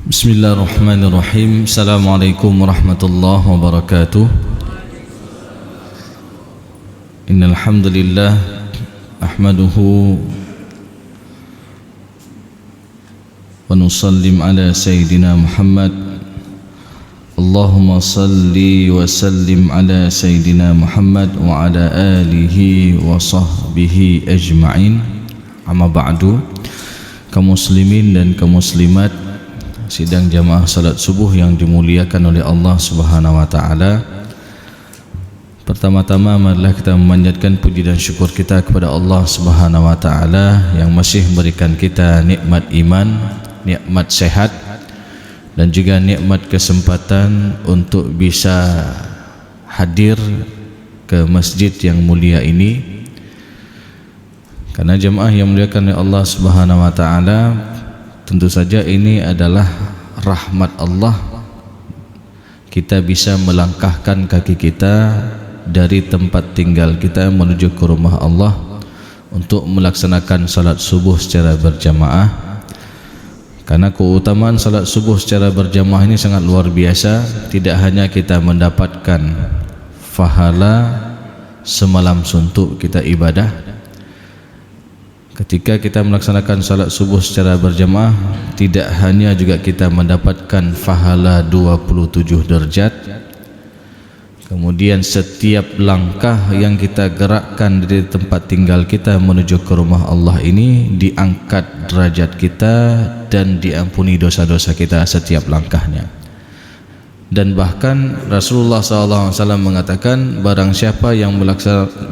Bismillahirrahmanirrahim. Assalamualaikum warahmatullahi wabarakatuh. Innal hamdalillah ahmaduhu wa nusallim ala sayyidina Muhammad. Allahumma salli wa sallim ala sayyidina Muhammad wa ala alihi wa sahbihi ajma'in. Amma ba'du. Kaum muslimin dan kaum muslimat sidang jamaah salat subuh yang dimuliakan oleh Allah Subhanahu wa taala. Pertama-tama marilah kita memanjatkan puji dan syukur kita kepada Allah Subhanahu wa taala yang masih memberikan kita nikmat iman, nikmat sehat dan juga nikmat kesempatan untuk bisa hadir ke masjid yang mulia ini. Karena jemaah yang dimuliakan oleh Allah Subhanahu wa taala, tentu saja ini adalah rahmat Allah. Kita bisa melangkahkan kaki kita dari tempat tinggal kita menuju ke rumah Allah untuk melaksanakan salat subuh secara berjamaah. Karena keutamaan salat subuh secara berjamaah ini sangat luar biasa. Tidak hanya kita mendapatkan pahala semalam suntuk kita ibadah, ketika kita melaksanakan salat subuh secara berjamaah, tidak hanya juga kita mendapatkan pahala 27 derajat. Kemudian setiap langkah yang kita gerakkan dari tempat tinggal kita menuju ke rumah Allah ini diangkat derajat kita dan diampuni dosa-dosa kita setiap langkahnya. Dan bahkan Rasulullah SAW mengatakan, barang siapa yang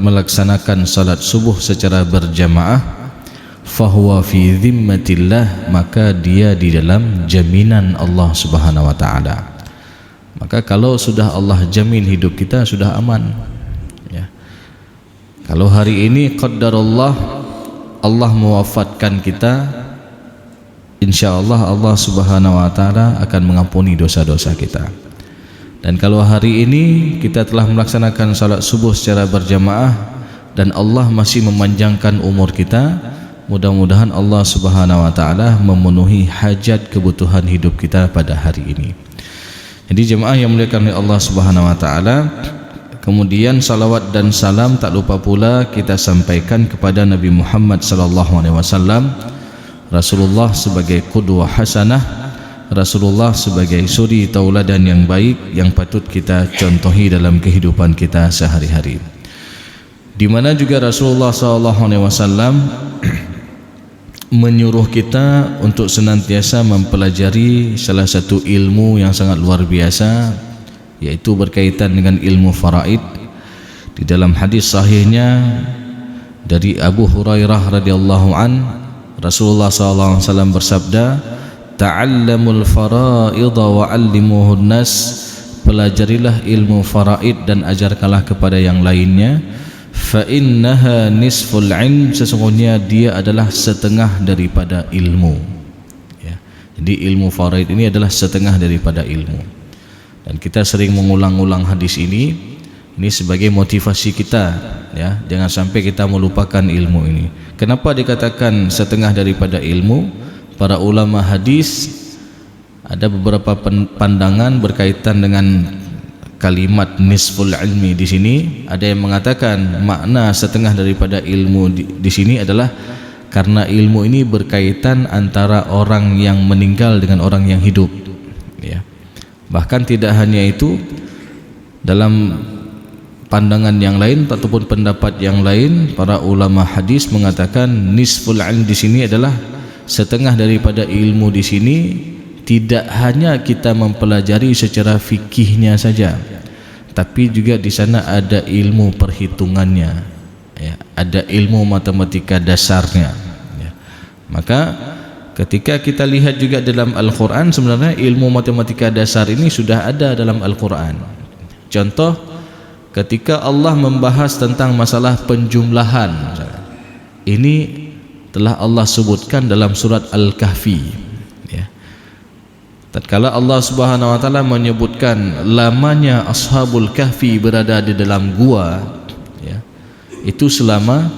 melaksanakan salat subuh secara berjamaah, fahuwa fi dhimmatillah, maka dia di dalam jaminan Allah Subhanahu wa taala. Maka kalau sudah Allah jamin hidup kita, sudah aman ya. Kalau hari ini qaddarullah Allah mewafatkan kita, insyaallah Allah Subhanahu wa taala akan mengampuni dosa-dosa kita. Dan kalau hari ini kita telah melaksanakan salat subuh secara berjamaah dan Allah masih memanjangkan umur kita, mudah-mudahan Allah Subhanahu wa taala memenuhi hajat kebutuhan hidup kita pada hari ini. Jadi jemaah yang dimuliakan oleh Allah Subhanahu wa taala, kemudian salawat dan salam tak lupa pula kita sampaikan kepada Nabi Muhammad sallallahu alaihi wasallam, Rasulullah sebagai qudwah hasanah, Rasulullah sebagai suri tauladan yang baik yang patut kita contohi dalam kehidupan kita sehari-hari. Di mana juga Rasulullah sallallahu alaihi wasallam menyuruh kita untuk senantiasa mempelajari salah satu ilmu yang sangat luar biasa, yaitu berkaitan dengan ilmu faraid. Di dalam hadis sahihnya dari Abu Hurairah radhiyallahu an, Rasulullah SAW bersabda, ta'allamul faraidha wa 'allimuhun nas, pelajarilah ilmu faraid dan ajarkanlah kepada yang lainnya. Fa innaha nisful ilm, sesungguhnya dia adalah setengah daripada ilmu ya. Jadi ilmu faraid ini adalah setengah daripada ilmu. Dan kita sering mengulang-ulang hadis ini sebagai motivasi kita ya, jangan sampai kita melupakan ilmu ini. Kenapa dikatakan setengah daripada ilmu? Para ulama hadis ada beberapa pandangan berkaitan dengan kalimat nisful ilmi di sini. Ada yang mengatakan makna setengah daripada ilmu di sini adalah karena ilmu ini berkaitan antara orang yang meninggal dengan orang yang hidup ya. Bahkan tidak hanya itu, dalam pandangan yang lain ataupun pendapat yang lain, para ulama hadis mengatakan nisful ilm di sini adalah setengah daripada ilmu di sini. Tidak hanya kita mempelajari secara fikihnya saja, tapi juga di sana ada ilmu perhitungannya ya, ada ilmu matematika dasarnya ya. Maka ketika kita lihat juga dalam Al-Quran, sebenarnya ilmu matematika dasar ini sudah ada dalam Al-Quran. Contoh, ketika Allah membahas tentang masalah penjumlahan, ini telah Allah sebutkan dalam surat Al-Kahfi, ya. Tatkala Allah Subhanahu wa taala menyebutkan lamanya Ashabul Kahfi berada di dalam gua, ya, itu selama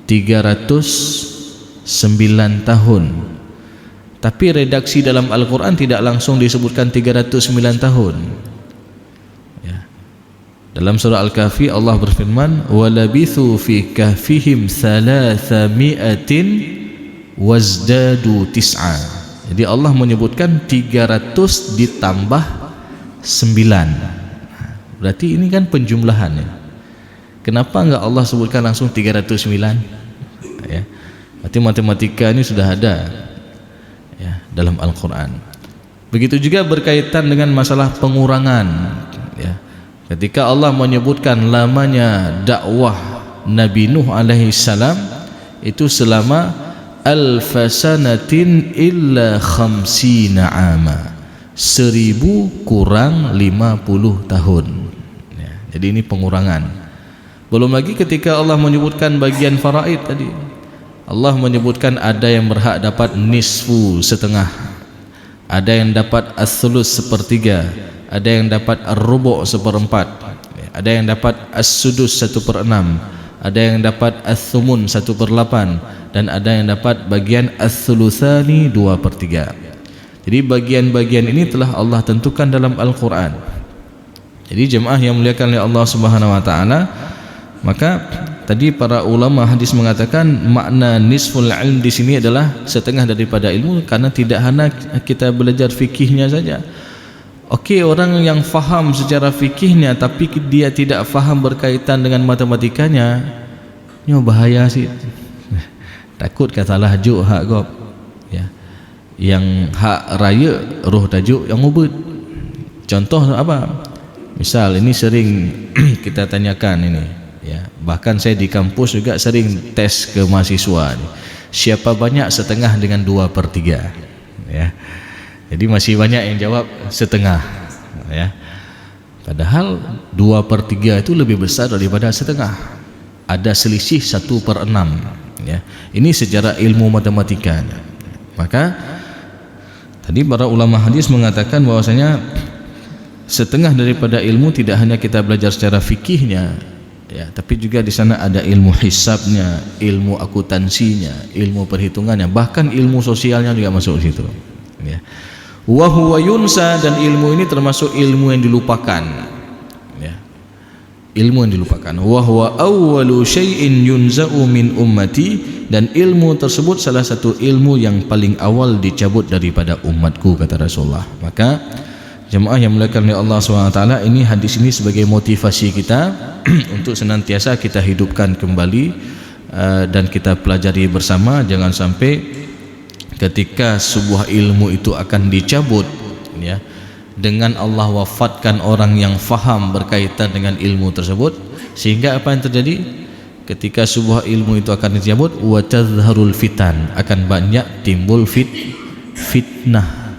309 tahun. Tapi redaksi dalam Al-Quran tidak langsung disebutkan 309 tahun, ya. Dalam surah Al-Kahfi Allah berfirman, walabithu fi kahfihim 300 wazdadu tis'a. Jadi Allah menyebutkan 300 ditambah 9. Berarti ini kan penjumlahannya. Kenapa enggak Allah sebutkan langsung 309? Ya. Berarti matematika ini sudah ada, ya, dalam Al-Quran. Begitu juga berkaitan dengan masalah pengurangan, ya. Ketika Allah menyebutkan lamanya dakwah Nabi Nuh alaihi salam itu selama alfasanatin illa khamsina ama, 1000 kurang 50 tahun, ya. Jadi ini pengurangan. Belum lagi ketika Allah menyebutkan bagian faraid tadi, Allah menyebutkan ada yang berhak dapat nisfu, setengah, ada yang dapat as-sulus, sepertiga, ada yang dapat ar-rubu' seperempat, ada yang dapat as-sudus 1/6, ada yang dapat as-thumun 1/8, dan ada yang dapat bagian as-sulusani 2/3. Jadi bagian-bagian ini telah Allah tentukan dalam Al-Quran. Jadi jemaah yang muliakan oleh Allah Subhanahu wa taala, maka tadi para ulama hadis mengatakan makna nisful ilm di sini adalah setengah daripada ilmu, karena tidak hanya kita belajar fikihnya saja. Okey, orang yang faham secara fikihnya tapi dia tidak faham berkaitan dengan matematikanya, ini bahaya sih. Takut salah juk hak gop, ya. Yang hak raya roh tajuk yang ubud. Contoh apa? Misal ini sering kita tanyakan ini, ya, bahkan saya di kampus juga sering tes ke mahasiswa ni, siapa banyak setengah dengan 2/3, ya. Jadi masih banyak yang jawab setengah, ya. Padahal 2/3 itu lebih besar daripada setengah. Ada selisih 1/6, ya. Ini secara ilmu matematika. Maka tadi para ulama hadis mengatakan bahwasanya setengah daripada ilmu tidak hanya kita belajar secara fikihnya, ya, tapi juga di sana ada ilmu hisabnya, ilmu akuntansinya, ilmu perhitungannya, bahkan ilmu sosialnya juga masuk di situ, ya. Wa huwa yunsa, dan ilmu ini termasuk ilmu yang dilupakan, ya. Ilmu yang dilupakan. Wa huwa awwalu syai'in yunza'u min ummati, dan ilmu tersebut salah satu ilmu yang paling awal dicabut daripada umatku, kata Rasulullah. Maka jemaah yang muliakan oleh Allah SWT, ini hadis ini sebagai motivasi kita untuk senantiasa kita hidupkan kembali, dan kita pelajari bersama. Jangan sampai ketika sebuah ilmu itu akan dicabut, ya, dengan Allah wafatkan orang yang faham berkaitan dengan ilmu tersebut, sehingga apa yang terjadi ketika sebuah ilmu itu akan dicabut, wa tazharul fitan, akan banyak timbul fitnah,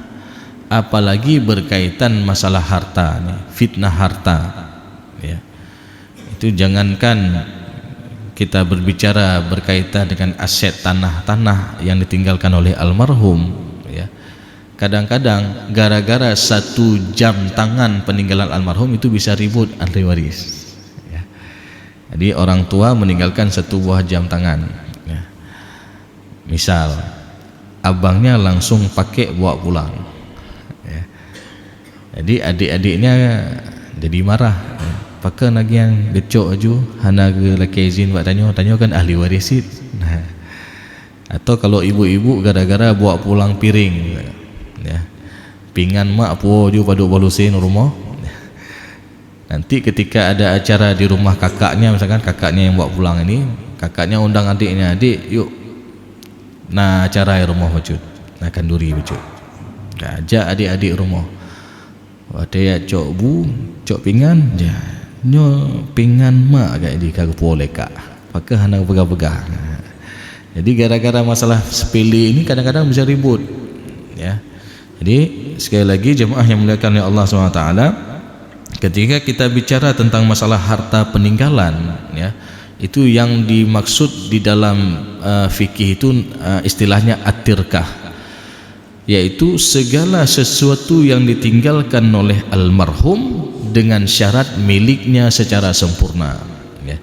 apalagi berkaitan masalah harta, fitnah harta, ya. Itu jangankan kita berbicara berkaitan dengan aset tanah-tanah yang ditinggalkan oleh almarhum, ya. Kadang-kadang gara-gara 1 jam tangan peninggalan almarhum itu bisa ribut ahli waris, ya. Jadi orang tua meninggalkan 1 buah jam tangan, ya. Misal abangnya langsung pakai bawa pulang, ya. Jadi adik-adiknya jadi marah, ya. Pakai lagi yang gecok aju hana ke laki izin buat tanya kan ahli waris it. Nah, atau kalau ibu-ibu gara-gara bawa pulang piring, ya, pinggan mak puo ju paduk balusin rumah. Nanti ketika ada acara di rumah kakaknya, misalkan kakaknya yang bawa pulang ini, kakaknya undang adiknya, adik yuk nah acara rumah bacud, nah kanduri bacud, ajak adik-adik rumah, ada ya cok bu cok pinggan, ya nyo pingan mak agak di kagu leka pakai hana begah-begah. Jadi gara-gara masalah sepele ini kadang-kadang bisa ribut, ya. Jadi sekali lagi jemaah yang dimuliakan oleh Allah SWT, ketika kita bicara tentang masalah harta peninggalan, ya, Itu yang dimaksud di dalam fikih itu istilahnya at-tirkah, yaitu segala sesuatu yang ditinggalkan oleh almarhum dengan syarat miliknya secara sempurna, ya.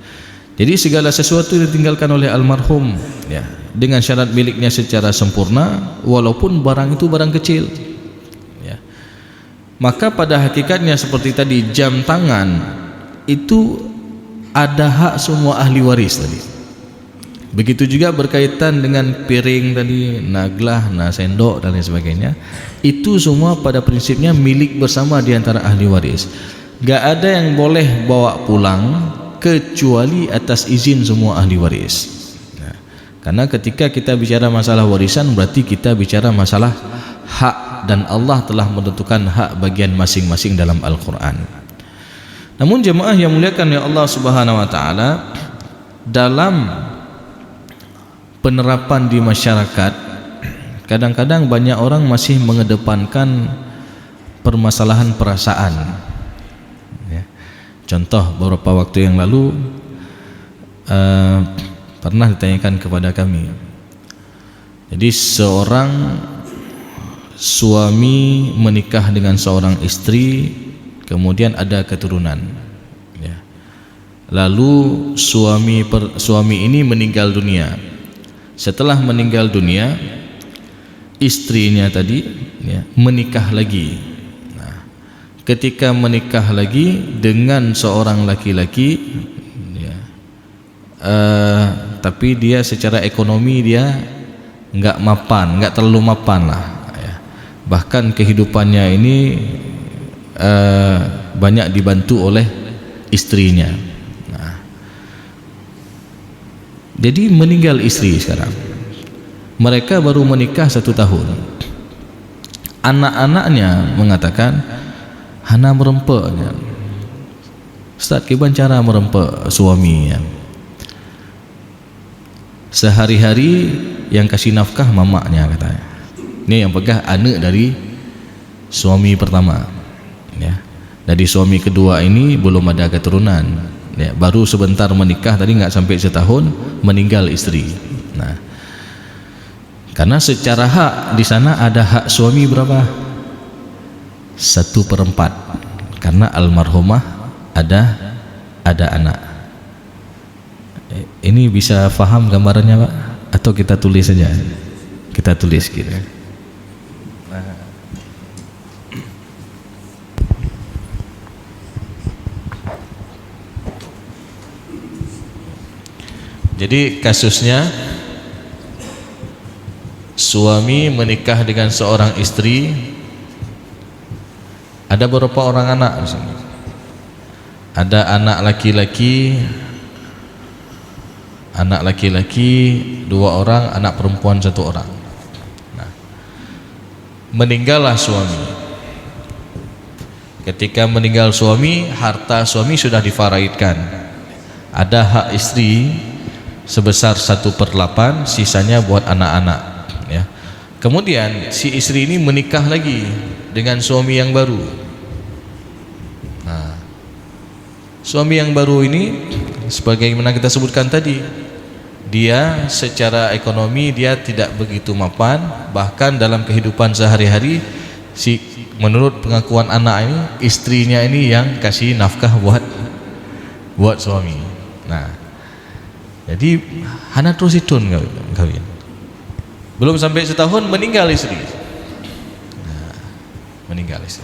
Jadi segala sesuatu yang ditinggalkan oleh almarhum, ya, dengan syarat miliknya secara sempurna, walaupun barang itu barang kecil, ya. Maka pada hakikatnya seperti tadi, jam tangan itu ada hak semua ahli waris tadi. Begitu juga berkaitan dengan piring tadi, naglah, sendok dan lain sebagainya. Itu semua pada prinsipnya milik bersama di antara ahli waris. Gak ada yang boleh bawa pulang kecuali atas izin semua ahli waris. Nah, karena ketika kita bicara masalah warisan, berarti kita bicara masalah hak, dan Allah telah menentukan hak bagian masing-masing dalam Al-Quran. Namun jemaah yang muliakan ya Allah Subhanahu wa taala, dalam penerapan di masyarakat kadang-kadang banyak orang masih mengedepankan permasalahan perasaan, ya. Contoh, beberapa waktu yang lalu pernah ditanyakan kepada kami. Jadi seorang suami menikah dengan seorang istri, kemudian ada keturunan, ya. Lalu suami ini meninggal dunia. Setelah meninggal dunia, istrinya tadi, ya, menikah lagi. Nah, ketika menikah lagi dengan seorang laki-laki, ya, tapi dia secara ekonomi dia nggak mapan, nggak terlalu mapan lah, ya. Bahkan kehidupannya ini banyak dibantu oleh istrinya. Nah, jadi meninggal istri sekarang, mereka baru menikah 1 tahun. Anak-anaknya mengatakan, hana merempek, Ustaz, gimana cara merempek suami, ya? Sehari-hari yang kasih nafkah mamaknya, katanya. Ini yang pegang anak dari suami pertama, ya. Dari suami kedua ini belum ada keturunan, ya, baru sebentar menikah tadi, nggak sampai setahun meninggal istri. Nah, karena secara hak di sana ada hak suami berapa? 1/4, karena almarhumah ada anak. Ini bisa faham gambarannya, Pak? Atau kita tulis saja? Kita tulis gitu. Jadi kasusnya, suami menikah dengan seorang istri, ada beberapa orang anak di sini. Ada anak laki-laki 2 orang, anak perempuan 1 orang. Nah, meninggallah suami. Ketika meninggal suami, harta suami sudah divaraidkan. Ada hak istri sebesar 1/8, sisanya buat anak-anak, ya. Kemudian si istri ini menikah lagi dengan suami yang baru. Nah, suami yang baru ini, sebagaimana kita sebutkan tadi, dia secara ekonomi dia tidak begitu mapan. Bahkan dalam kehidupan sehari-hari, menurut pengakuan anak ini, istrinya ini yang kasih nafkah buat suami. Nah, jadi hana terus itun kawin. Belum sampai setahun meninggal istri. Nah, meninggal istri.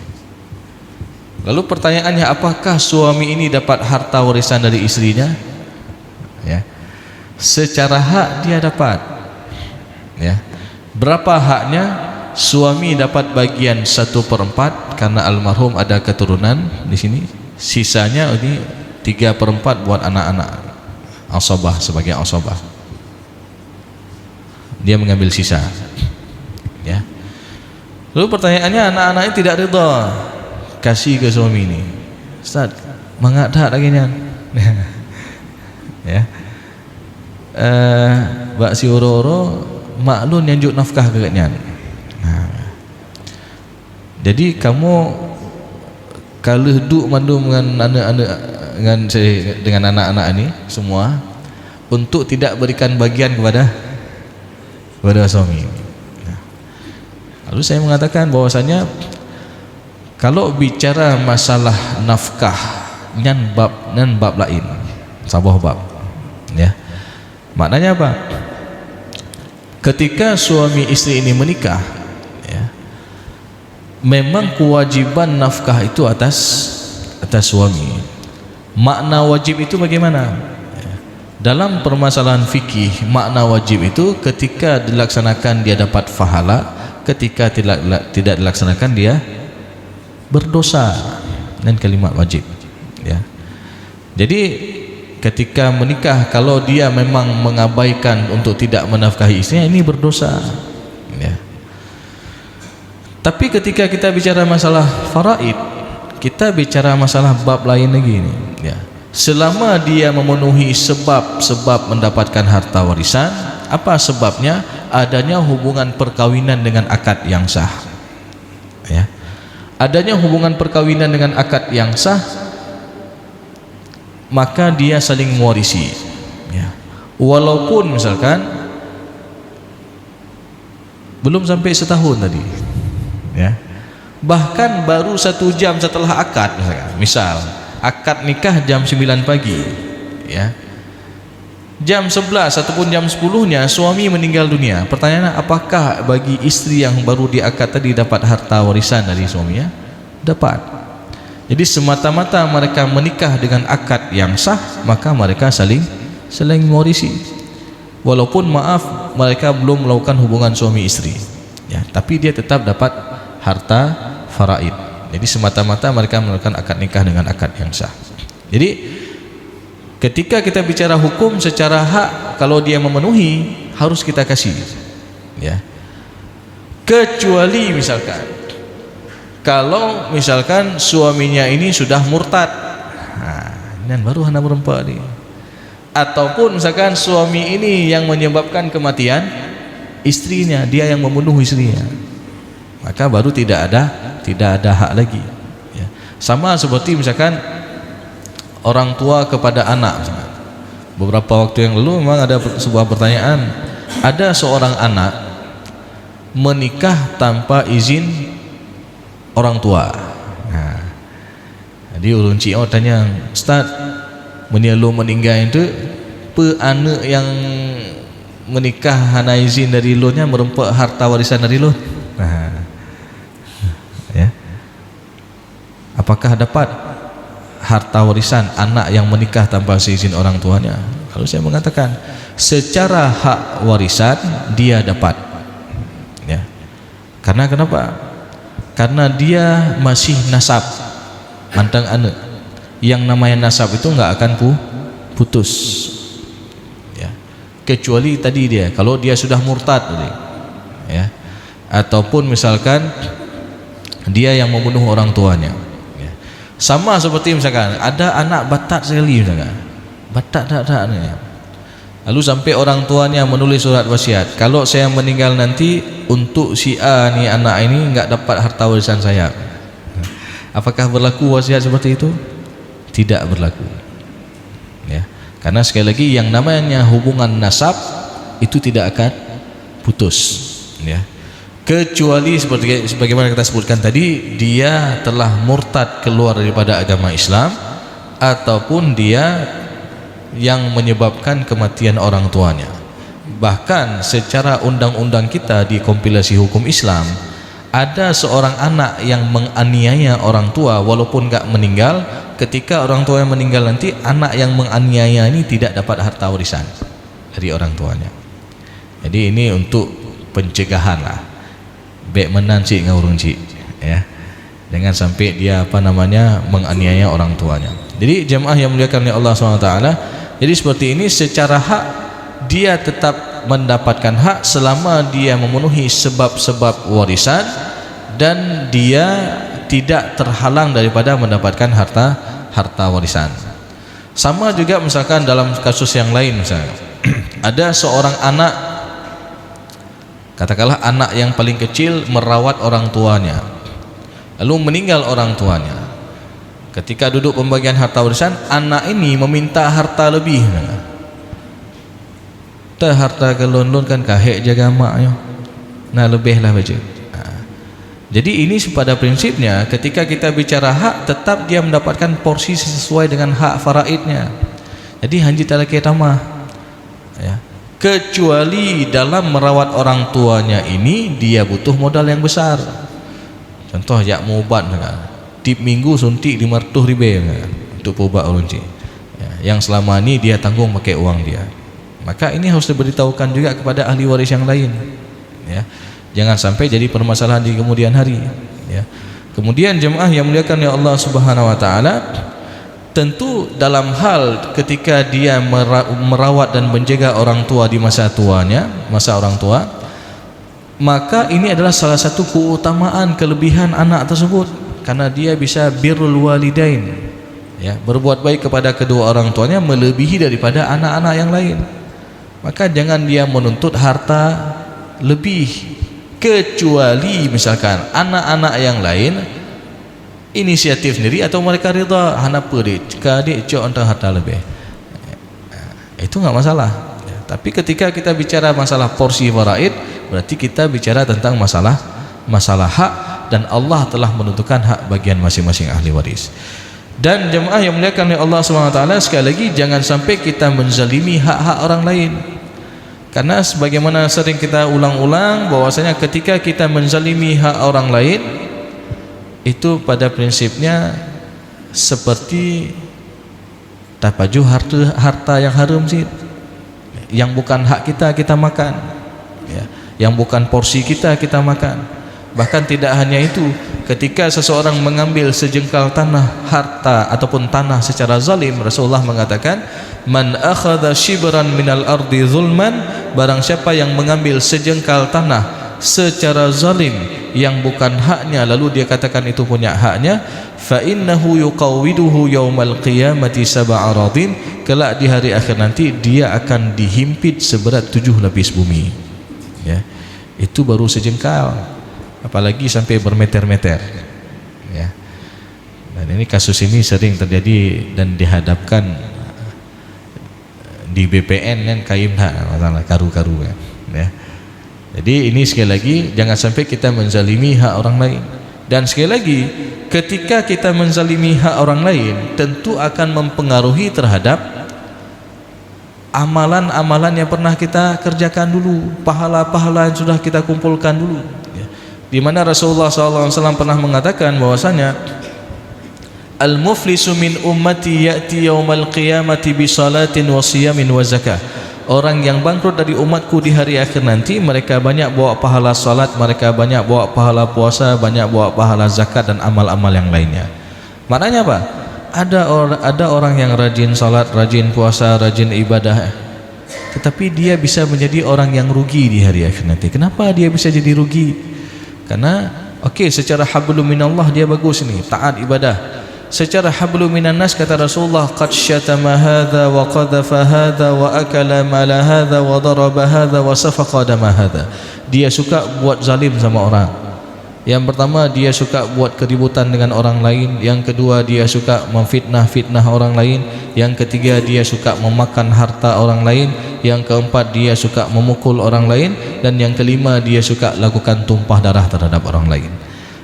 Lalu pertanyaannya, apakah suami ini dapat harta warisan dari istrinya? Ya. Secara hak dia dapat. Ya. Berapa haknya? Suami dapat bagian 1/4 karena almarhum ada keturunan di sini. Sisanya ini 3/4 buat anak-anak. Asabah, sebagai asabah, dia mengambil sisa, ya. Lalu pertanyaannya, anak-anak ini tidak ridha kasih ke suami ini. Ustaz, mengadak lagi nya, ya. Bak si oro-oro maklun nyanjuk nafkah ke nya. Nah, jadi kamu kalau duduk mandu dengan anak-anak dengan anak-anak ini semua, untuk tidak berikan bagian kepada suami. Lalu saya mengatakan bahwasanya kalau bicara masalah nafkah nyan bab lain, sabah bab, ya. Maknanya apa? Ketika suami istri ini menikah, ya, memang kewajiban nafkah itu atas suami. Makna wajib itu bagaimana? Dalam permasalahan fikih, makna wajib itu ketika dilaksanakan dia dapat pahala, ketika tidak dilaksanakan dia berdosa, dan kalimat wajib, ya. Jadi ketika menikah, kalau dia memang mengabaikan untuk tidak menafkahi istrinya, ini berdosa, ya. Tapi ketika kita bicara masalah faraid, kita bicara masalah bab lain lagi ini, ya. Selama dia memenuhi sebab mendapatkan harta warisan, apa sebabnya? Adanya hubungan perkawinan dengan akad yang sah, ya. Adanya hubungan perkawinan dengan akad yang sah, maka dia saling mewarisi, ya. Walaupun misalkan belum sampai setahun tadi, ya. Bahkan baru 1 jam setelah akad, misal akad nikah jam 9 pagi, ya. Jam 11 ataupun jam 10-nya suami meninggal dunia. Pertanyaannya, apakah bagi istri yang baru diakad tadi dapat harta warisan dari suaminya? Dapat. Jadi semata-mata mereka menikah dengan akad yang sah, maka mereka saling mewarisi. Walaupun maaf mereka belum melakukan hubungan suami istri, ya, tapi dia tetap dapat harta faraid. Jadi semata-mata mereka melakukan akad nikah dengan akad yang sah. Jadi ketika kita bicara hukum secara hak, kalau dia memenuhi harus kita kasih, ya. Kecuali misalkan kalau misalkan suaminya ini sudah murtad, dan baru hendak berempat nih. Ataupun misalkan suami ini yang menyebabkan kematian istrinya, dia yang membunuh istrinya, maka baru tidak ada hak lagi, ya. Sama seperti misalkan orang tua kepada anak. Beberapa waktu yang lalu memang ada sebuah pertanyaan, ada seorang anak menikah tanpa izin orang tua. Nah, jadi ulun cik tanya, Ustaz, menialu meninggal itu anak yang menikah hana izin dari lonya merempak harta warisan dari lo. Nah, ya, apakah dapat harta warisan anak yang menikah tanpa seizin orang tuanya? Lalu saya mengatakan, secara hak warisan dia dapat, ya. Karena kenapa? Karena dia masih nasab mantang anak. Yang namanya nasab itu enggak akan putus, ya. Kecuali tadi dia, kalau dia sudah murtad tadi, ya, ataupun misalkan dia yang membunuh orang tuanya, ya. Sama seperti misalkan ada anak batat sekali, misalkan batat tak, lalu sampai orang tuanya menulis surat wasiat, kalau saya meninggal nanti untuk si A ni anak ini enggak dapat harta warisan saya. Apakah berlaku wasiat seperti itu? Tidak berlaku, ya. Karena sekali lagi yang namanya hubungan nasab itu tidak akan putus, ya. Kecuali seperti sebagaimana kita sebutkan tadi, dia telah murtad keluar daripada agama Islam, ataupun dia yang menyebabkan kematian orang tuanya. Bahkan secara undang-undang kita di kompilasi hukum Islam, ada seorang anak yang menganiaya orang tua walaupun enggak meninggal. Ketika orang tua yang meninggal nanti, anak yang menganiaya ini tidak dapat harta warisan dari orang tuanya. Jadi ini untuk pencegahan lah, baik menan cik ngurung cik, ya, jangan sampai dia menganiaya orang tuanya. Jadi jemaah yang muliakan oleh Allah SWT, jadi seperti ini secara hak dia tetap mendapatkan hak selama dia memenuhi sebab-sebab warisan dan dia tidak terhalang daripada mendapatkan harta warisan. Sama juga misalkan dalam kasus yang lain, misalnya ada seorang anak, katakanlah anak yang paling kecil merawat orang tuanya, lalu meninggal orang tuanya. Ketika duduk pembagian harta warisan, anak ini meminta harta lebih. Tak harta ke lon-lon kan kahek jaga maknya. Nah lebih lah baca. Jadi ini pada prinsipnya ketika kita bicara hak, tetap dia mendapatkan porsi sesuai dengan hak faraidnya. Jadi hanji tak lagi tamah ya. Kecuali dalam merawat orang tuanya ini dia butuh modal yang besar. Contoh jak mau ubat kan. Tip minggu suntik 500 ribu kan, untuk ubat orang cik ya, yang selama ini dia tanggung pakai uang dia. Maka ini harus diberitahukan juga kepada ahli waris yang lain ya. Jangan sampai jadi permasalahan di kemudian hari ya. Kemudian jemaah yang muliakan ya Allah Subhanahu wa taala, tentu dalam hal ketika dia merawat dan menjaga orang tua di masa tuanya, masa orang tua, maka ini adalah salah satu keutamaan kelebihan anak tersebut, karena dia bisa birrul walidain ya, berbuat baik kepada kedua orang tuanya melebihi daripada anak-anak yang lain. Maka jangan dia menuntut harta lebih, kecuali misalkan anak-anak yang lain inisiatif sendiri atau mereka rida, hanapa dia cok untuk harta lebih, itu enggak masalah ya. Tapi ketika kita bicara masalah porsi faraid, berarti kita bicara tentang masalah hak, dan Allah telah menentukan hak bagian masing-masing ahli waris. Dan jemaah yang muliakan oleh Allah SWT, sekali lagi jangan sampai kita menzalimi hak-hak orang lain. Karena sebagaimana sering kita ulang-ulang bahwasanya ketika kita menzalimi hak orang lain, itu pada prinsipnya seperti tapaju harta yang haram sih, yang bukan hak kita makan ya, yang bukan porsi kita makan. Bahkan tidak hanya itu, ketika seseorang mengambil sejengkal tanah, harta ataupun tanah secara zalim, Rasulullah mengatakan, man akhadha shibran minal ardi zulman, barang siapa yang mengambil sejengkal tanah secara zalim yang bukan haknya, lalu dia katakan itu punya haknya, fa innahu yuqawwiduhu yaumal qiyamati sab'a aradin, kelak di hari akhir nanti dia akan dihimpit seberat 7 lapis bumi ya. Itu baru sejengkal, apalagi sampai bermeter-meter ya. Dan ini kasus ini sering terjadi dan dihadapkan di BPN kan, kaim masalah karu-karu ya. Jadi ini sekali lagi jangan sampai kita menzalimi hak orang lain. Dan sekali lagi ketika kita menzalimi hak orang lain, tentu akan mempengaruhi terhadap amalan-amalan yang pernah kita kerjakan dulu, pahala-pahala yang sudah kita kumpulkan dulu ya. Di mana Rasulullah SAW pernah mengatakan bahwasanya al-muflisu min ummati ya'ti yaumal qiyamati bi salatin wa siyamin wa zakah. Orang yang bangkrut dari umatku di hari akhir nanti, mereka banyak bawa pahala salat, mereka banyak bawa pahala puasa, banyak bawa pahala zakat dan amal-amal yang lainnya. Maknanya apa? Ada orang yang rajin salat, rajin puasa, rajin ibadah, tetapi dia bisa menjadi orang yang rugi di hari akhir nanti. Kenapa dia bisa jadi rugi? Karena secara hablum minallah dia bagus ini, taat ibadah. Secara hablum minan nas, kata Rasulullah, qad syatama hadza wa qadhafa hadza wa akala mala hadza wa daraba hadza wa safaqa dama hadza. Dia suka buat zalim sama orang. Yang pertama, dia suka buat keributan dengan orang lain. Yang kedua, dia suka memfitnah orang lain. Yang ketiga, dia suka memakan harta orang lain. Yang keempat, dia suka memukul orang lain. Dan yang kelima, dia suka lakukan tumpah darah terhadap orang lain.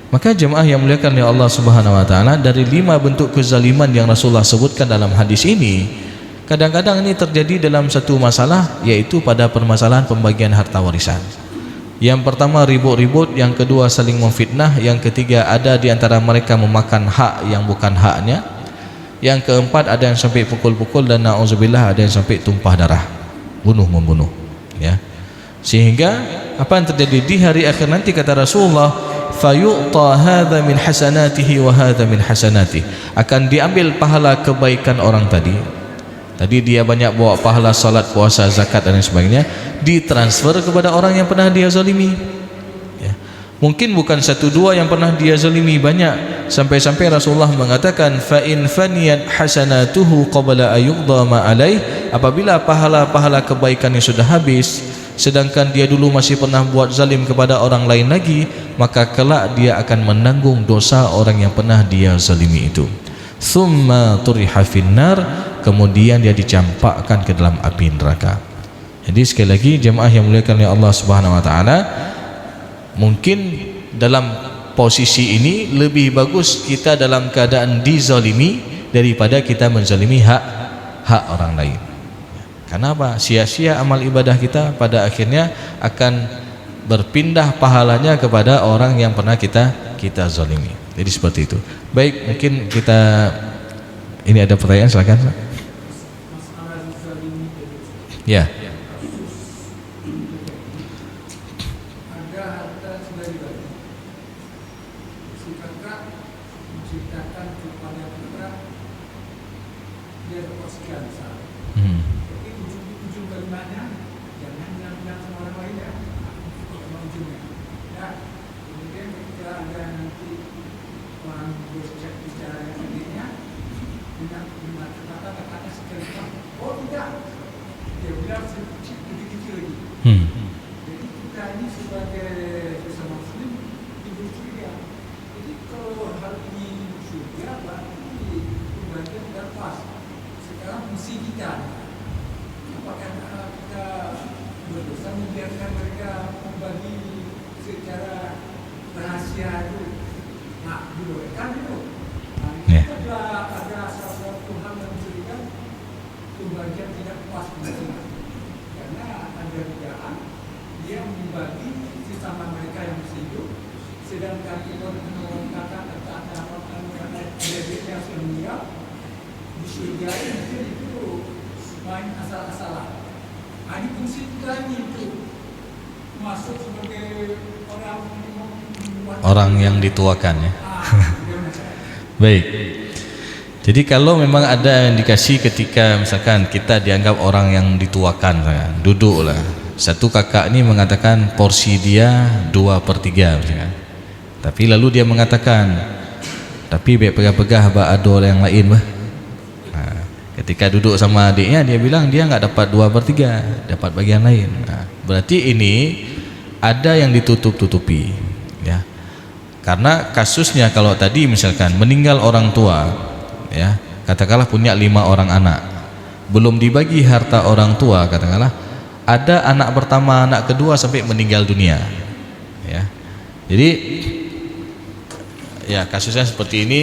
Maka jemaah yang muliakan oleh Allah Subhanahu wa taala, dari 5 bentuk kezaliman yang Rasulullah sebutkan dalam hadis ini, kadang-kadang ini terjadi dalam satu masalah, yaitu pada permasalahan pembagian harta warisan. Yang pertama ribut-ribut, yang kedua saling memfitnah, yang ketiga ada di antara mereka memakan hak yang bukan haknya, yang keempat ada yang sampai pukul-pukul, dan na'udzubillah ada yang sampai tumpah darah, membunuh ya. Sehingga apa yang terjadi di hari akhir nanti, kata Rasulullah, fayu'ta hadza min hasanatihi wa hadza min hasanatihi, akan diambil pahala kebaikan orang tadi dia banyak bawa pahala salat, puasa, zakat dan sebagainya, ditransfer kepada orang yang pernah dia zalimi ya. Mungkin bukan 1-2 yang pernah dia zalimi, banyak, sampai-sampai Rasulullah mengatakan, fa in faniyat hasanatuhu qabla ayuqda ma alaih, apabila pahala-pahala kebaikan yang sudah habis, sedangkan dia dulu masih pernah buat zalim kepada orang lain lagi, maka kelak dia akan menanggung dosa orang yang pernah dia zalimi itu. Thumma turiha finnar, kemudian dia dicampakkan ke dalam api neraka Jadi sekali lagi jemaah yang muliakan oleh Allah Subhanahu wa taala, mungkin dalam posisi ini lebih bagus kita dalam keadaan dizalimi daripada kita menzalimi hak orang lain. Kenapa? Sia-sia amal ibadah kita, pada akhirnya akan berpindah pahalanya kepada orang yang pernah kita zalimi. Jadi seperti itu. Baik, mungkin kita ini ada pertanyaan, silakan. Ya. Orang yang dituakan, ya. Baik. Jadi kalau memang ada indikasi ketika misalkan kita dianggap orang yang dituakan, duduklah. Satu kakak ini mengatakan porsi dia 2/3 misalkan. Tapi lalu dia mengatakan, tapi baik pegah-pegah ada orang yang lain bah. Nah, ketika duduk sama adiknya dia bilang dia nggak dapat 2/3, dapat bagian lain. Nah, berarti ini ada yang ditutup-tutupi, ya. Karena kasusnya kalau tadi misalkan meninggal orang tua, ya, katakanlah punya 5 orang anak, belum dibagi harta orang tua, katakanlah ada anak pertama, anak kedua sampai meninggal dunia, ya. Jadi ya kasusnya seperti ini,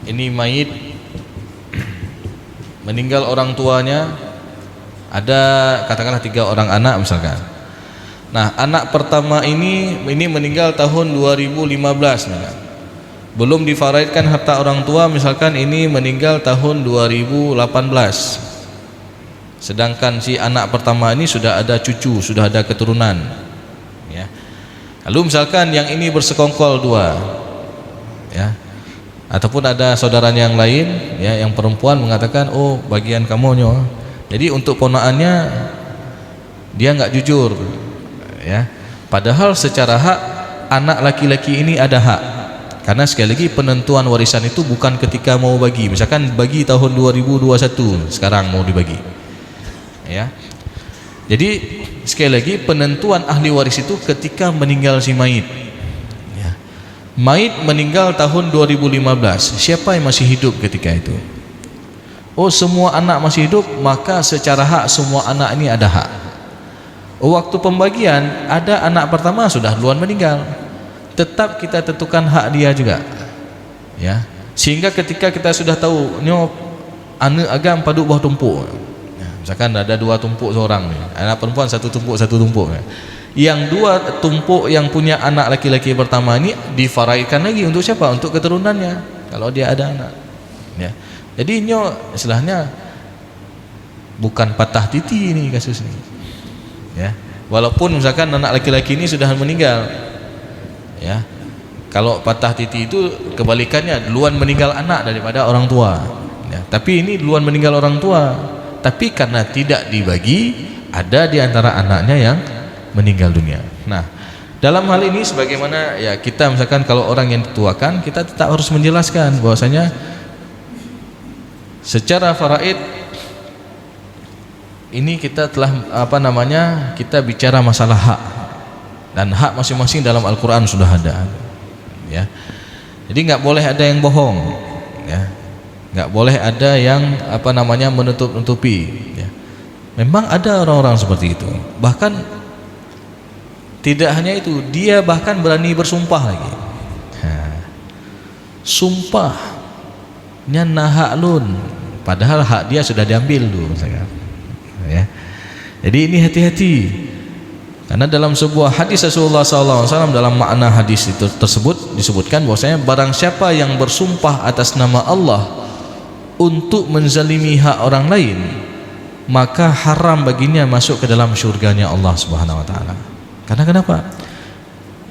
ini mayit meninggal orang tuanya, ada katakanlah 3 orang anak misalkan. Nah, anak pertama ini meninggal tahun 2015 misalkan. Belum difaraidkan harta orang tua, misalkan ini meninggal tahun 2018. Sedangkan si anak pertama ini sudah ada cucu, sudah ada keturunan, ya. Lalu misalkan yang ini bersekongkol 2, ya. Ataupun ada saudaranya yang lain, ya, yang perempuan mengatakan, "Oh, bagian kamu nyo." Jadi untuk ponaannya dia nggak jujur, ya. Padahal secara hak anak laki-laki ini ada hak. Karena sekali lagi penentuan warisan itu bukan ketika mau bagi. Misalkan bagi tahun 2021, sekarang mau dibagi, ya. Jadi sekali lagi penentuan ahli waris itu ketika meninggal si mayit, ya. Mayit meninggal tahun 2015, siapa yang masih hidup ketika itu? Oh, semua anak masih hidup, maka secara hak semua anak ini ada hak. Waktu pembagian ada anak pertama sudah duluan meninggal, tetap kita tentukan hak dia juga, ya. Sehingga ketika kita sudah tahu nyo anak agam padu bawah tumpuk, ya, misalkan ada 2 tumpuk seorang nih, anak perempuan 1 tumpuk 1 tumpuk, ya. Yang 2 tumpuk yang punya anak laki-laki pertama ini difaraidkan lagi untuk siapa? Untuk keturunannya kalau dia ada anak, ya. Jadi nyo istilahnya bukan patah titi ini kasus ini, ya. Walaupun misalkan anak laki-laki ini sudah meninggal, ya. Kalau patah titi itu kebalikannya, duluan meninggal anak daripada orang tua, ya. Tapi ini duluan meninggal orang tua, tapi karena tidak dibagi, ada di antara anaknya yang meninggal dunia. Nah, dalam hal ini sebagaimana ya kita misalkan kalau orang yang dituakan, kita tetap harus menjelaskan bahwasanya secara faraid ini kita telah kita bicara masalah hak, dan hak masing-masing dalam Al-Quran sudah ada, ya. Jadi nggak boleh ada yang bohong, ya. Enggak boleh ada yang menutup-nutupi, ya. Memang ada orang-orang seperti itu. Bahkan tidak hanya itu, dia bahkan berani bersumpah lagi. Sumpahnya nahalun, padahal hak dia sudah diambil dulu, ya. Jadi ini hati-hati. Karena dalam sebuah hadis Rasulullah SAW, dalam makna hadis itu tersebut disebutkan bahwasanya barang siapa yang bersumpah atas nama Allah untuk menzalimi hak orang lain, maka haram baginya masuk ke dalam syurganya Allah Subhanahu wa taala. Karena kenapa?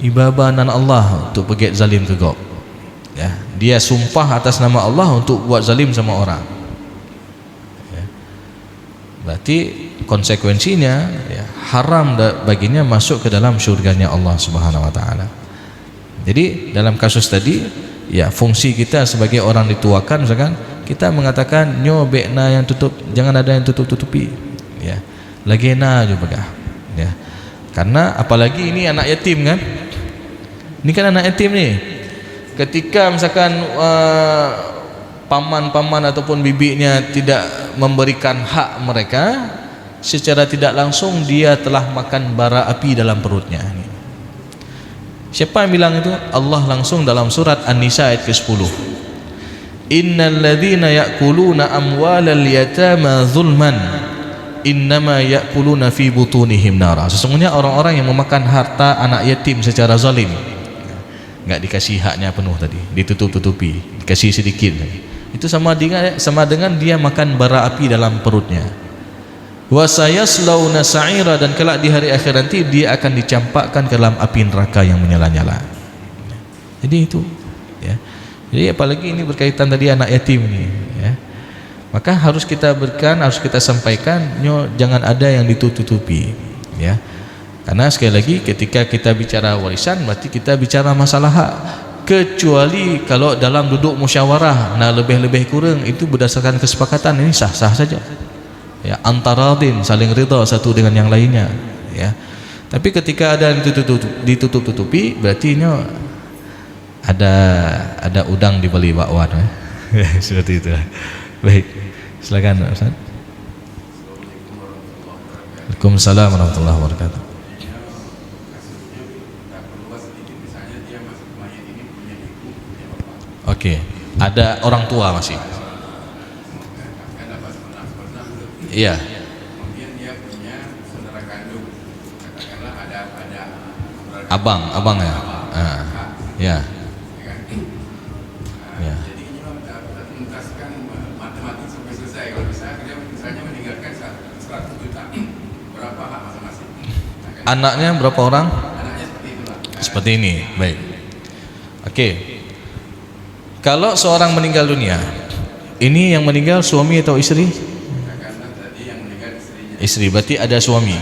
Ibabanan Allah untuk pergi zalim ke kau. Ya, dia sumpah atas nama Allah untuk buat zalim sama orang. Ya. Berarti konsekuensinya, ya, haram baginya masuk ke dalam syurganya Allah Subhanahu wa taala. Jadi dalam kasus tadi, ya, fungsi kita sebagai orang dituakan, misalkan kita mengatakan nyo bekna yang tutup, jangan ada yang tutup-tutupi, ya. Lagena juga, ya. Karena apalagi ini anak yatim kan? Ini kan anak yatim nih. Ketika misalkan paman-paman ataupun bibinya tidak memberikan hak mereka, secara tidak langsung dia telah makan bara api dalam perutnya. Siapa yang bilang itu? Allah langsung dalam surat An-Nisa ayat ke-10. Innal ladzina ya'kuluna amwalal yatama zulman innama ya'kuluna fi butunihim nara. Sesungguhnya orang-orang yang memakan harta anak yatim secara zalim, enggak dikasih haknya penuh tadi, ditutup-tutupi, dikasih sedikit. Itu sama dengan dia makan bara api dalam perutnya. Wa sayaslawna sa'ira, dan kelak di hari akhir nanti dia akan dicampakkan ke dalam api neraka yang menyala-nyala. Jadi itu, ya. Jadi apalagi ini berkaitan tadi anak yatim ini, ya. Maka harus kita berikan, harus kita sampaikan, jangan ada yang ditutupi, ya. Karena sekali lagi ketika kita bicara warisan, berarti kita bicara masalah hak. Kecuali kalau dalam duduk musyawarah, nah lebih-lebih kurang itu berdasarkan kesepakatan, ini sah-sah saja, ya, antara din, saling ridha satu dengan yang lainnya, ya. Tapi ketika ada yang ditutup-tutupi, berarti ini ada udang di balik bakwan, ya. Seperti itu. Baik, silakan Ustaz. Waalaikumsalam warahmatullahi wabarakatuh. Oke, ada orang tua masih. Iya. Kemudian dia punya saudara kandung, katakanlah ada Abang ya. Ya. Ya. Jadi ini menuntaskan matematik sampai selesai. Kalau misalnya meninggalkan 100 juta, berapa hak masing-masing? Anaknya berapa orang? Anaknya seperti itulah. Seperti ini, baik. Oke. Kalau seorang meninggal dunia, ini yang meninggal suami atau istri? Katakanlah tadi yang meninggal istrinya. Istri, berarti ada suami.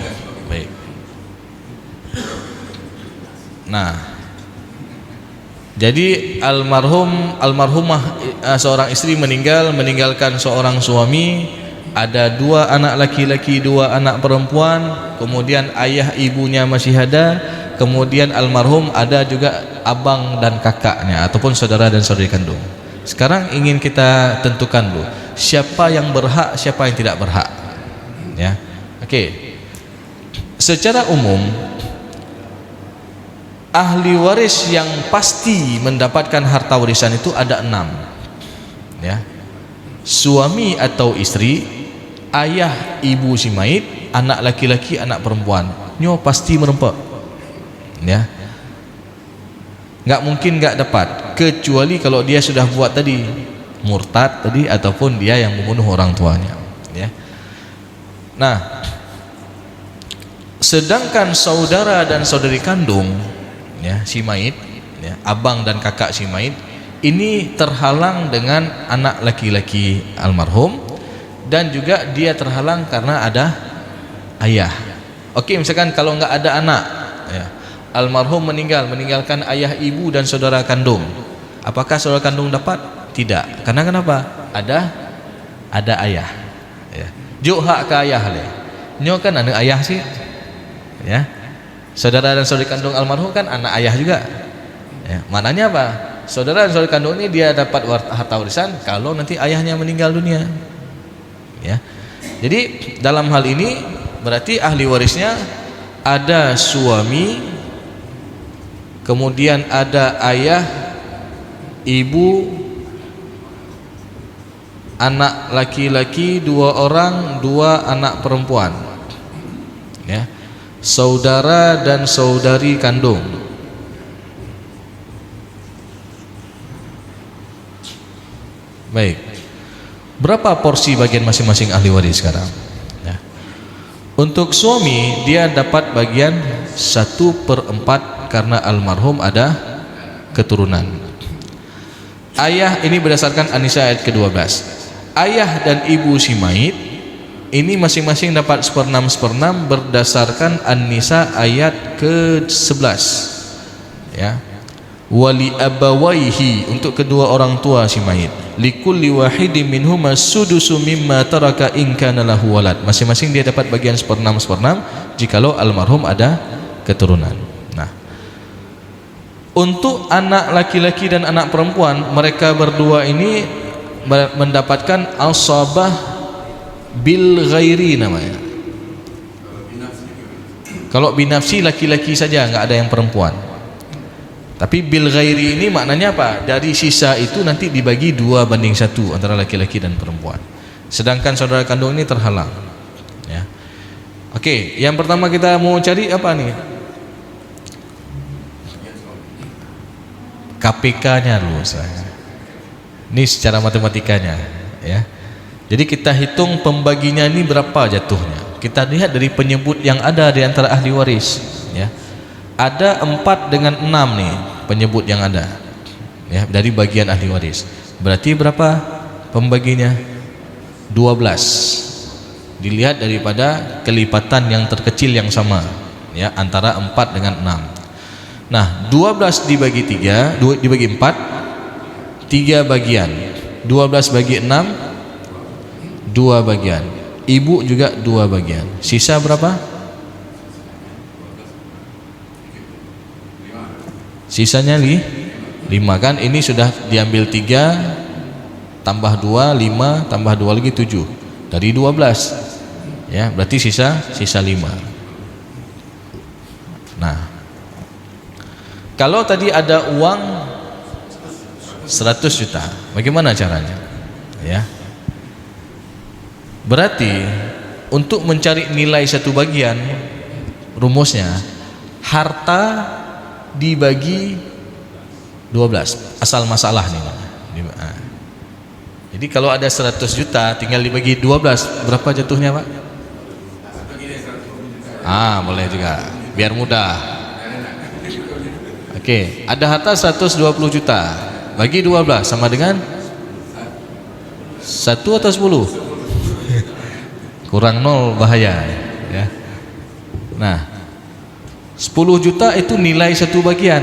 Baik. Nah, jadi almarhumah seorang istri meninggalkan seorang suami, ada 2 anak laki-laki, 2 anak perempuan, kemudian ayah ibunya masih ada, kemudian almarhum ada juga abang dan kakaknya ataupun saudara dan saudari kandung. Sekarang ingin kita tentukan dulu siapa yang berhak, siapa yang tidak berhak, ya. Oke. Secara umum ahli waris yang pasti mendapatkan harta warisan itu ada 6, ya. Suami atau istri, ayah ibu si mayit, anak laki-laki, anak perempuan, nyo pasti merempak, ya. Nggak mungkin nggak dapat, kecuali kalau dia sudah buat tadi murtad tadi ataupun dia yang membunuh orang tuanya, ya. Nah, sedangkan saudara dan saudari kandung, ya, si mayit, ya, abang dan kakak si mayit, ini terhalang dengan anak laki-laki almarhum, dan juga dia terhalang karena ada ayah. Oke, misalkan kalau nggak ada anak, ya, almarhum meninggalkan ayah, ibu dan saudara kandung, apakah saudara kandung dapat? Tidak. Karena kenapa? Ada ayah, ya. Juk hak ke ayah le. Nyo kan anak ayah sih, ya. Saudara dan saudari kandung almarhum kan anak ayah juga, ya. Maknanya apa? saudara kandung ini dia dapat harta warisan kalau nanti ayahnya meninggal dunia. Ya. Jadi dalam hal ini berarti ahli warisnya ada suami, kemudian ada ayah, ibu, anak laki-laki 2 orang, 2 anak perempuan. Ya. Saudara dan saudari kandung. Baik. Berapa porsi bagian masing-masing ahli waris sekarang? Ya. Untuk suami dia dapat bagian 1/4 karena almarhum ada keturunan. Ayah ini berdasarkan An-Nisa ayat ke-12. Ayah dan ibu si mayit ini masing-masing dapat 1/6 berdasarkan An-Nisa ayat ke-11. Ya. Wali abawaihi, untuk kedua orang tua si mayit, likulli wahidin minhuma sudusu mimma taraka in kana lahu walad. Masing-masing dia dapat bagian 1/6 jikalau almarhum ada keturunan. Nah, untuk anak laki-laki dan anak perempuan, mereka berdua ini mendapatkan asabah bil ghairi namanya. Kalau binafsi laki-laki saja, nggak ada yang perempuan. Tapi bil ghairi ini maknanya apa? Dari sisa itu nanti dibagi 2/1 antara laki-laki dan perempuan. Sedangkan saudara kandung ini terhalang. Ya. Oke, yang pertama kita mau cari apa nih? KPK-nya dulu saya. Ini secara matematikanya, ya. Jadi kita hitung pembaginya ini berapa jatuhnya. Kita lihat dari penyebut yang ada di antara ahli waris, ya. Ada 4 dengan 6 nih penyebut yang ada, ya, dari bagian ahli waris. Berarti berapa pembaginya? 12. Dilihat daripada kelipatan yang terkecil yang sama, ya, antara 4 dengan 6. Nah, 12 dibagi 3, dibagi 4, 3 bagian. 12 bagi 6, 2 bagian. Ibu juga 2 bagian. Sisa berapa? Sisanya 5 kan? Ini sudah diambil 3 tambah 2, 5 tambah 2 lagi 7. Dari 12. Ya, berarti sisa 5. Nah, kalau tadi ada uang 100 juta, bagaimana caranya? Ya. Berarti untuk mencari nilai satu bagian, rumusnya harta dibagi 12. Asal masalah nih. Jadi kalau ada 100 juta tinggal dibagi 12, berapa jatuhnya, Pak? Boleh juga, biar mudah. Oke, ada harta 120 juta, bagi 12 sama dengan 1 atau 10? Kurang 0 bahaya, ya. Nah, 10 juta itu nilai satu bagian.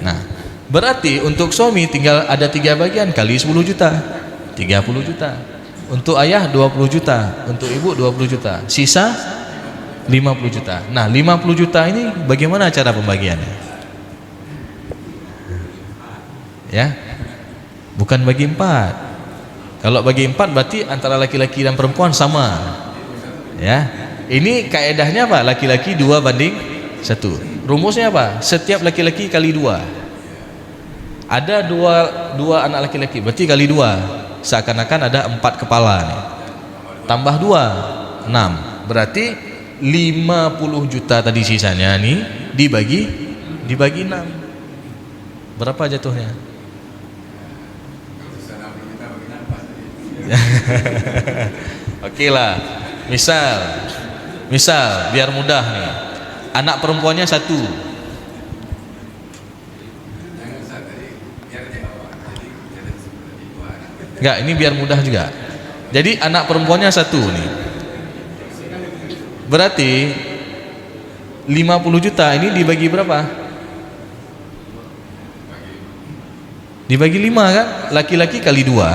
Nah, berarti untuk suami tinggal ada 3 bagian kali 10 juta, 30 juta. Untuk ayah 20 juta, untuk ibu 20 juta. Sisa 50 juta. Nah, 50 juta ini bagaimana cara pembagiannya? Ya. Bukan bagi 4. Kalau bagi 4 berarti antara laki-laki dan perempuan sama. Ya. Ini kaedahnya apa? Laki-laki 2/1. Rumusnya apa? Setiap laki-laki kali 2. Ada 2 anak laki-laki, berarti kali 2. Seakan-akan ada 4 kepala nih. Tambah 2, 6. Berarti 50 juta tadi sisanya nih dibagi 6. Berapa jatuhnya? Oke lah. Misal biar mudah nih. Anak perempuannya 1. Enggak, ini biar mudah juga. Jadi anak perempuannya 1 nih. Berarti 50 juta ini dibagi berapa? Dibagi 5 kan? Laki-laki kali 2,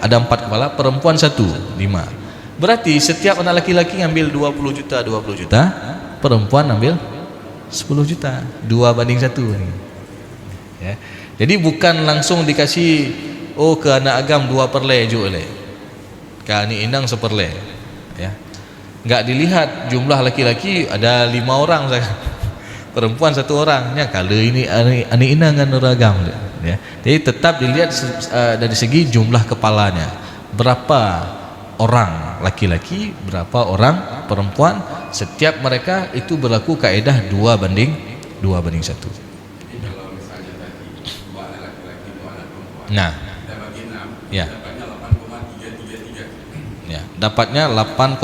ada 4 kepala, perempuan 1, 5. Berarti setiap anak laki-laki ngambil 20 juta, perempuan ambil 10 juta. 2/1 nih. Ya. Jadi bukan langsung dikasih ke anak agam 2/4 je oleh, ke anak inang 1/4, ya. Enggak dilihat jumlah laki-laki ada 5 orang saja, perempuan 1 orang. Ya, kalau ini anak inang kan agam, ya. Jadi tetap dilihat dari segi jumlah kepalanya, berapa orang laki-laki, berapa orang perempuan. Setiap mereka itu berlaku kaedah 2:1. Nah, ya, ya, dapatnya 8,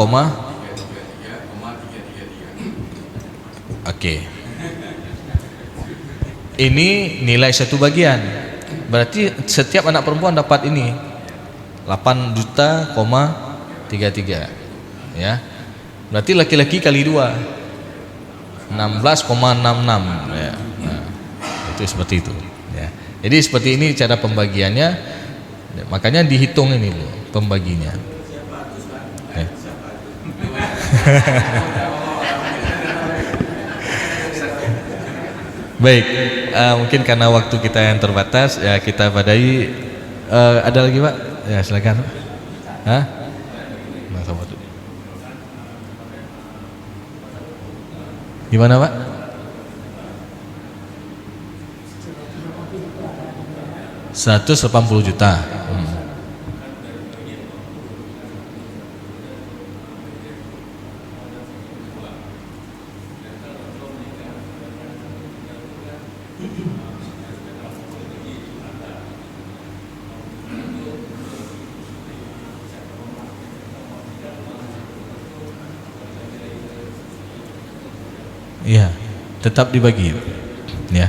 oke. Ini nilai 1 bagian. Berarti setiap anak perempuan dapat ini 8,33, ya. Berarti laki-laki kali 2 16,66, ya. Nah, itu seperti itu, ya. Jadi seperti ini cara pembagiannya, makanya dihitung ini loh pembaginya. Ya. Baik, mungkin karena waktu kita yang terbatas, ya kita padai. Ada lagi Pak? Ya silakan. Hah? Gimana Pak? $180 juta. Iya, tetap dibagi, ya.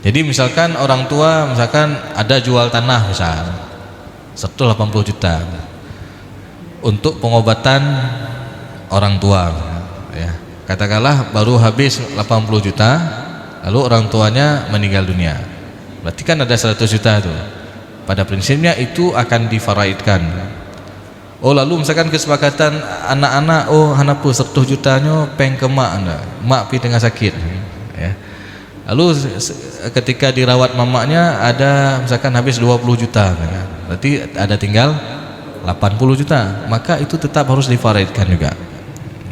Jadi misalkan orang tua misalkan ada jual tanah misal 180 juta untuk pengobatan orang tua, ya. Katakanlah baru habis 80 juta, lalu orang tuanya meninggal dunia, berarti kan ada 100 juta itu. Pada prinsipnya itu akan difaraidkan. Lalu misalkan kesepakatan anak-anak, hanapu 100 jutanya peng ke mak anda, mak pi tengah sakit, ya. Lalu ketika dirawat mamaknya ada misalkan habis 20 juta, ya. Berarti ada tinggal 80 juta, maka itu tetap harus difaraidkan juga,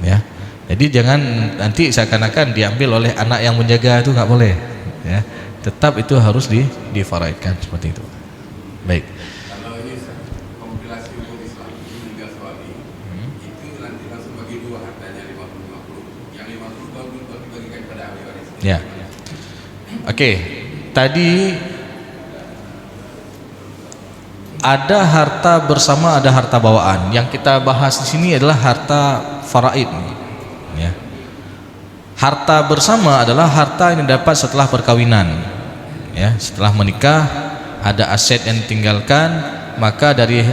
ya. Jadi jangan nanti seakan-akan diambil oleh anak yang menjaga, itu nggak boleh, ya. Tetap itu harus difaraidkan seperti itu. Baik. Ya, oke. Tadi ada harta bersama, ada harta bawaan. Yang kita bahas di sini adalah harta faraid. Ya. Harta bersama adalah harta yang didapat setelah perkawinan. Ya, setelah menikah ada aset yang ditinggalkan, maka dari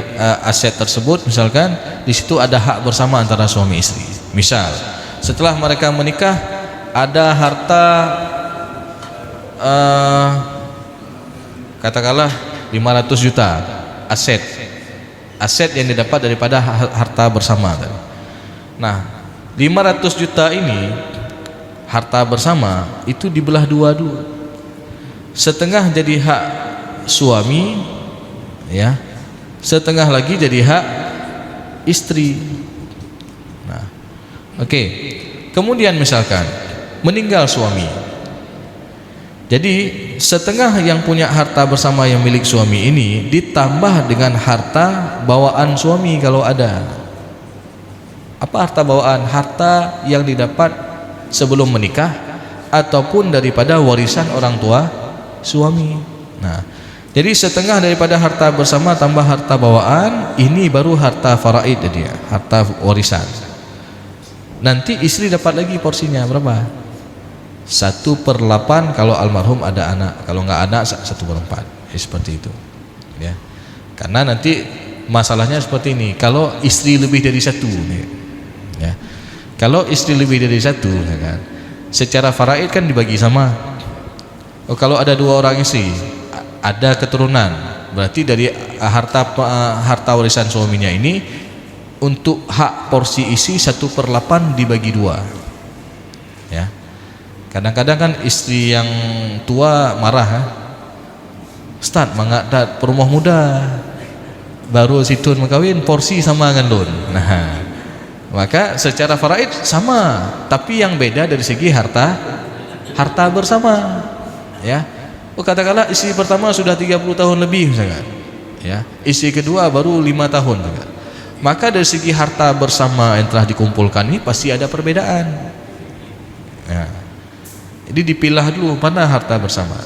aset tersebut, misalkan di situ ada hak bersama antara suami istri. Misal, setelah mereka menikah ada harta katakanlah 500 juta aset yang didapat daripada harta bersama tadi. Nah, 500 juta ini harta bersama itu dibelah dua dulu. Setengah jadi hak suami, ya. Setengah lagi jadi hak istri. Nah, oke. Kemudian misalkan meninggal suami, jadi setengah yang punya harta bersama yang milik suami ini ditambah dengan harta bawaan suami kalau ada. Apa harta bawaan? Harta yang didapat sebelum menikah ataupun daripada warisan orang tua suami. Nah, jadi setengah daripada harta bersama tambah harta bawaan, ini baru harta faraid, jadi harta warisan. Nanti istri dapat lagi porsinya berapa? 1/8 kalau almarhum ada anak, kalau nggak ada 1/4, seperti itu, ya. Karena nanti masalahnya seperti ini, kalau istri lebih dari satu, ya. Kalau istri lebih dari satu, ya kan, secara faraid kan dibagi sama. Kalau ada 2 orang istri, ada keturunan, berarti dari harta warisan suaminya ini untuk hak porsi istri 1/8 dibagi 2, ya. Kadang-kadang kan istri yang tua marah, Ustaz mangak dat perumah muda baru situn makawin porsi sama dengan lun. Nah, maka secara faraid sama, tapi yang beda dari segi harta bersama. Ya, katakanlah istri pertama sudah 30 tahun lebih misalkan, ya, istri kedua baru 5 tahun misalkan. Maka dari segi harta bersama yang telah dikumpulkan ini pasti ada perbedaan. Ya. Jadi dipilah dulu mana harta bersama.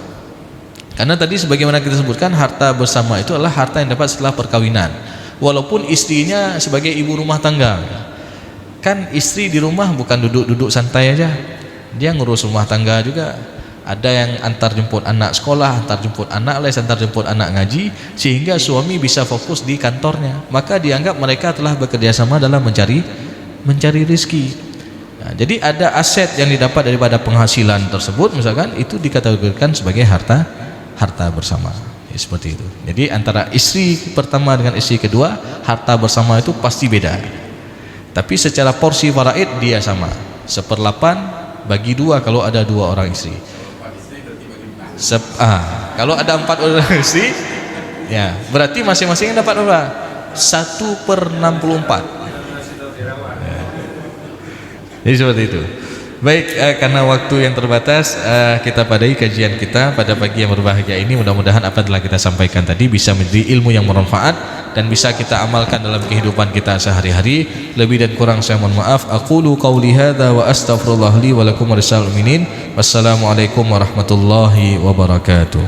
Karena tadi sebagaimana kita sebutkan, harta bersama itu adalah harta yang dapat setelah perkawinan. Walaupun istrinya sebagai ibu rumah tangga. Kan istri di rumah bukan duduk-duduk santai aja. Dia ngurus rumah tangga juga. Ada yang antar jemput anak sekolah, antar jemput anak les, antar jemput anak ngaji, sehingga suami bisa fokus di kantornya. Maka dianggap mereka telah bekerja sama dalam mencari rezeki. Nah, jadi ada aset yang didapat daripada penghasilan tersebut, misalkan itu dikategorikan sebagai harta bersama. Ya, seperti itu. Jadi antara istri pertama dengan istri kedua, harta bersama itu pasti beda. Tapi secara porsi faraid dia sama. 1/8 bagi 2 kalau ada 2 orang istri. Kalau ada 4 orang istri, ya berarti masing-masing dapat berapa? 1/64. Ya. Jadi seperti itu. Baik, karena waktu yang terbatas, kita padai kajian kita pada pagi yang berbahagia ini. Mudah-mudahan apa yang telah kita sampaikan tadi bisa menjadi ilmu yang bermanfaat dan bisa kita amalkan dalam kehidupan kita sehari-hari. Lebih dan kurang saya mohon maaf. Aqulu qauli hadza wa astaghfirullah li wa lakum wa lisal mu'minin. Wassalamualaikum warahmatullahi wabarakatuh.